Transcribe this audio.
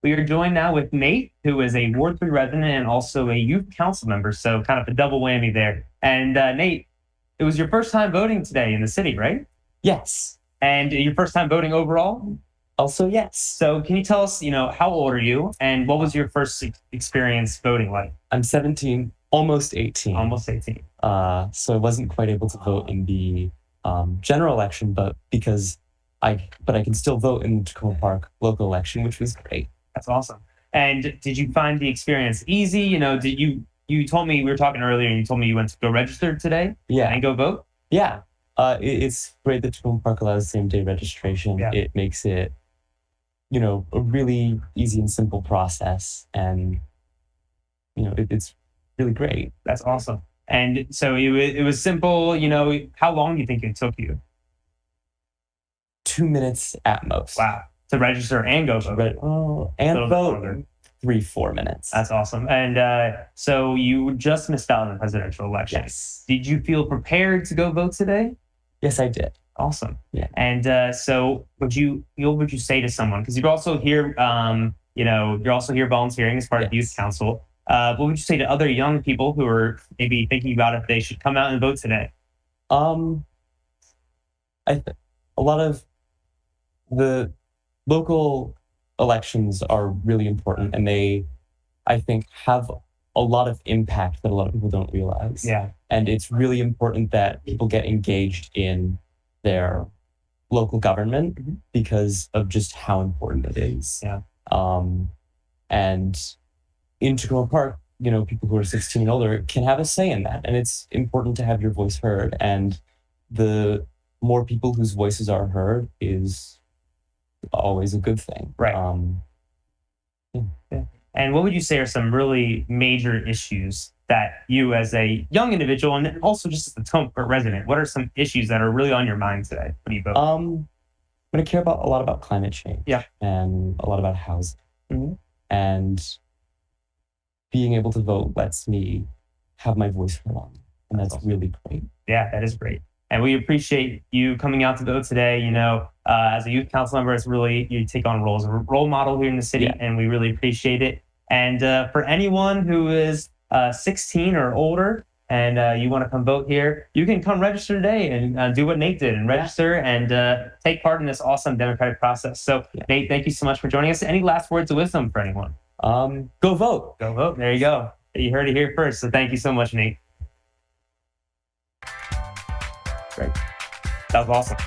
We are joined now with Nate, who is a Ward 3 resident and also a youth council member. So kind of a double whammy there. And Nate, it was your first time voting today in the city, right? Yes. And your first time voting overall? Also, yes. So can you tell us, how old are you and what was your first experience voting like? I'm 17, almost 18. Almost 18. So I wasn't quite able to vote in the general election, but I can still vote in the Takoma Park local election, which was great. That's awesome. And did you find the experience easy? You told me, we were talking earlier, and you told me you went to go register today? Yeah. And go vote? Yeah. It's great that Takoma Park allows same day registration. Yeah. It makes it, a really easy and simple process. And, it's really great. That's awesome. And so it was simple, how long do you think it took you? 2 minutes at most. Wow. To register and go vote. And vote 3-4 minutes. That's awesome. And so you just missed out on the presidential election. Yes. Did you feel prepared to go vote today? Yes, I did. Awesome. Yeah. And so what would you say to someone? Because you're also here, you're also here volunteering as part of youth council. What would you say to other young people who are maybe thinking about if they should come out and vote today? A lot of the local elections are really important, and they, I think, have a lot of impact that a lot of people don't realize. Yeah. And it's really important that people get engaged in their local government because of just how important it is. Yeah. And in Takoma Park, people who are 16 and older can have a say in that. And it's important to have your voice heard. And the more people whose voices are heard is always a good thing. Right. Yeah. And what would you say are some really major issues that you as a young individual and also just as a Takoma Park resident, what are some issues that are really on your mind today when you vote? I care a lot about climate change. Yeah. And a lot about housing. Mm-hmm. And being able to vote lets me have my voice heard on. And that's awesome. Really great. Yeah, that is great. And we appreciate you coming out to vote today. As a youth council member, you take on roles as a role model here in the city, and we really appreciate it. And for anyone who is 16 or older and you want to come vote here, you can come register today and do what Nate did and register and take part in this awesome democratic process. So, Nate, thank you so much for joining us. Any last words of wisdom for anyone? Go vote. Go vote. There you go. You heard it here first. So thank you so much, Nate. Great. That was awesome.